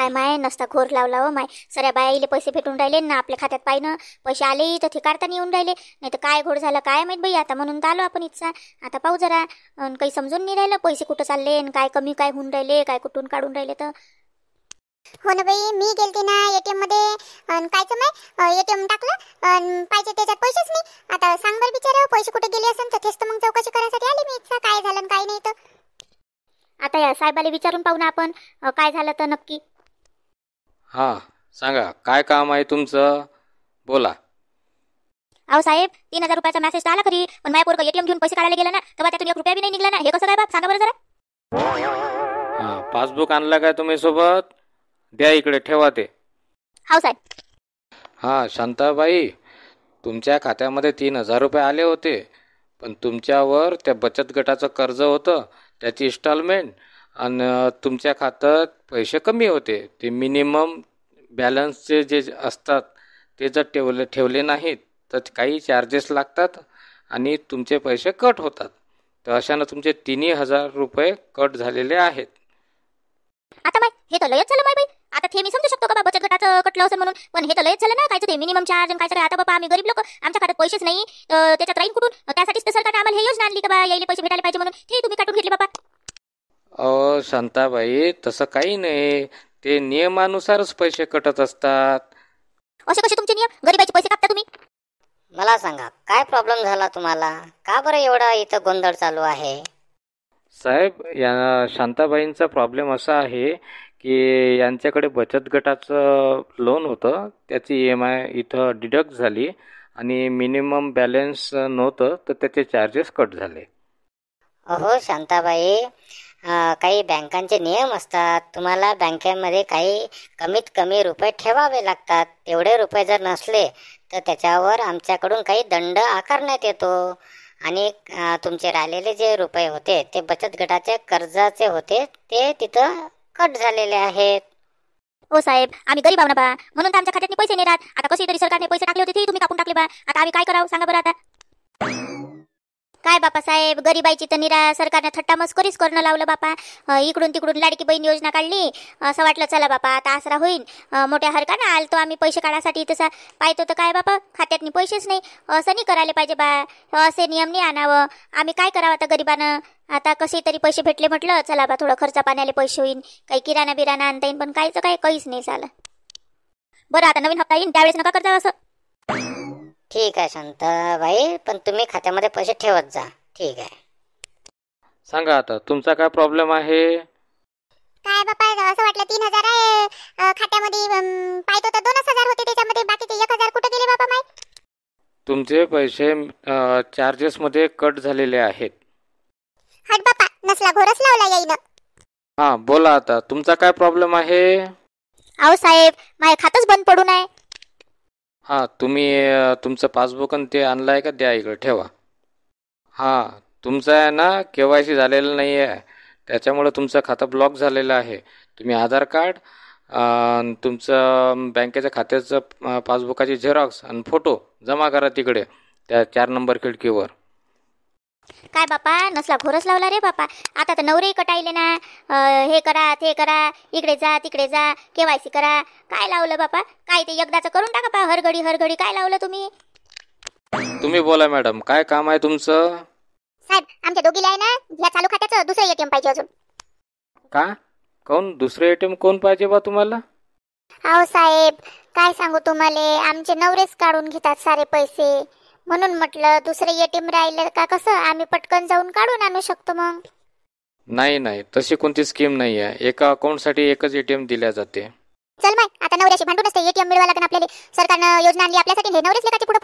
काय माय नसता घोर लावला हो माय. सऱ्या बायाईले पैसे भेटून राहिले ना आपल्या खात्यात पाहिनं. पैसे आले तर ते काढताना येऊन राहिले. नाही तर काय घोड झालं काय माहीत बाई. आता म्हणून तर आलो आपण इथचा. आता पाहू जरा. काही समजून नाही राहिलं पैसे कुठं चालले काय कमी काय होऊन राहिले काय कुठून काढून राहिले तर. हो ना बाई, मी गेलते ना एटीएम मध्ये. कायचं माय एटीएम टाकलं पाहिजे त्याच्यात पैसेच नाही. आता सांग बरं बिचारा पैसे कुठे गेले असेल तर तेच तर मग चौकशी करायसाठी आले मी इथं काय झालं काय नाही तर. आता या साहेबाला विचारून पाहू ना आपण काय झालं तर नक्की. हां सांगा काय काम आहे तुमचं, बोला. अहो साहेब 3000 रुपयाचा मेसेज आला खरी, पण माझ्या पोरं एटीएम घेऊन पैसे काढायला गेला ना तेव्हा त्यातून 1 रुपया बी नाही निघला ना. हे कसं काय बाप, सांगा बरं जरा. हां पासबुक आणला काय तुम्ही सोबत, द्या इकडे ठेवा ते. हो साहेब. हां शांताबाई, तुमच्या खात्यामध्ये 3000 रुपये आले होते, पण तुमच्यावर त्या बचत गटाचं कर्ज होतं त्याची इन्स्टॉलमेंट, आणि तुमच्या खात्यात पैसे कमी होते. ते मिनिमम बॅलन्सचे जे असतात ते जर ठेवले नाहीत तर काही चार्जेस लागतात आणि तुमचे पैसे कट होतात. तर अशानं तुमचे 3000 रुपये कट झालेले आहेत. आता माय हे तर लयच झालं माय बाई. आता ते मी समजू शकतो का बा बचत गटाचं कटलं असेल म्हणून, पण हे तर लयच झालं ना. कायचं ते मिनिमम चार्ज आणि कायचं. आता बाबा आम्ही गरीब लोक, आमच्या खात्यात पैसेच नाही त्याच्यात राहील कुठून. त्यासाठीच तर सरकारने आम्हाला हे योजना आणली का बा यायले पैसे भेटायला पाहिजे म्हणून. ते तुम्ही काढून घेतले बाबा. शांताबाई तसं काही नाही, ते नियमानुसारच पैसे कटत असतात. असे कसे तुमचे नियम, गरीबाचे पैसे कापता तुम्ही. मला सांगा काय प्रॉब्लेम झाला तुम्हाला, का बरं एवढा इथं गोंधळ चालू आहे. साहेब या शांताबाईंचा प्रॉब्लेम असा आहे की यांच्याकडे बचत गटाचं लोन होतं, त्याची EMI इथं डिडक्ट झाली आणि मिनिमम बॅलन्स नव्हतं तर त्याचे चार्जेस कट झाले. अहो शांताबाई, काही बँकांचे नियम असतात. तुम्हाला बँकेमध्ये काही कमीत कमी रुपये ठेवावे लागतात. तेवढे रुपये जर नसले तर त्याच्यावर आमच्याकडून काही दंड आकारण्यात येतो. आणि तुमचे राहिलेले जे रुपये होते ते बचत गटाचे कर्जाचे होते ते तिथं कट झालेले आहेत. हो साहेब, आम्ही गरीब आहो ना बा, म्हणून तर आमच्या खात्यात पैसे नाही राहत. आता कशी तरी सरकारने पैसे टाकले होते ते तुम्ही कापून टाकले बा. आता आम्ही काय करावं सांगा बरं. आता काय बापा साहेब, गरीबाईची तर निरा सरकारने थट्टा मस्करीच करणं लावलं बापा. इकडून तिकडून लाडकी बहीण योजना काढली. असं वाटलं चला बापा आता आसरा होईल. मोठ्या हरकानं आलतो आम्ही पैसे काढासाठी, तसा पाहतो तर काय बापा खात्यातनी पैसेच नाही. असं नाही करायला पाहिजे बा, असे नियम नाही आणावं. आम्ही काय करावं आता गरीबानं. आता कसे तरी पैसे भेटले म्हटलं चला बा थोडं खर्चा पाण्याले पैसे होईल, काही किराणा बिराणा आणता येईल. पण काहीच काहीच नाही झालं. बरं आता नवीन हप्ता येईन त्यावेळेस नका करता असं. ठीक आहे शांताबाई, पण तुम्ही खात्यामध्ये पैसे ठेवत जा. ठीक आहे. सांगा आता तुमचा काय प्रॉब्लेम आहे. काय बापा असं वाटलं 3000 आहे खात्यामध्ये. पाहतो तर 2000 होते त्याच्यामध्ये, बाकीचे 1000 कुठे गेले बाबा माय. तुमचे पैसे चार्जेसमध्ये कट झालेले आहेत. हट बापा, नसला घोरच लावला येईन. हां बोला आता तुमचा काय प्रॉब्लेम आहे. अहो साहेब, माझे खातच बंद पडून आहे. हां तुम्ही तुमचं पासबुक आणि ते आणलं आहे का, द्या इकडे ठेवा. हां तुमचं आहे ना KYC झालेलं नाही आहे, त्याच्यामुळे तुमचं खातं ब्लॉक झालेलं आहे. तुम्ही आधार कार्ड, तुमचं बँकेच्या खात्याचं पासबुकाची झेरॉक्स आणि फोटो जमा करा तिकडे त्या 4 नंबर खिडकीवर. काय बापा नसला घोरच लावला रे बापा. आता तर नवरेही कटायले ना. हे करा ते करा, इकडे जा तिकडे जा, KYC करा. काय लावलं बापा, काय ते एकदाचं करून टाका पा. हरघडी काय लावलं तुम्ही. तुम्ही बोला मॅडम, काय काम आहे तुमचं. साहेब आमच्या दोघीला आहे ना ह्या चालू खात्याचं दुसरं ATM पाहिजे अजून. का कोण दुसरे ATM कोण पाहिजे बा तुम्हाला. अहो साहेब काय सांगू तुम्हाला, आमचे नवरेच काढून घेतात सारे पैसे. म्हणून म्हटलं दुसरे ATM राहिलं का कसं आम्ही पटकन जाऊन काढून आणू शकतो मग. नाही तशी कोणती स्कीम नाही आहे. एका अकाउंटसाठी एकच ATM दिल्या जाते. चल माय आता नवऱ्याशी भांडूनच ते ATM मिळवायला लागेल आपल्याला. सरकारनं योजना आणली आपल्यासाठी, हे नवरेच लेकाचे पुढे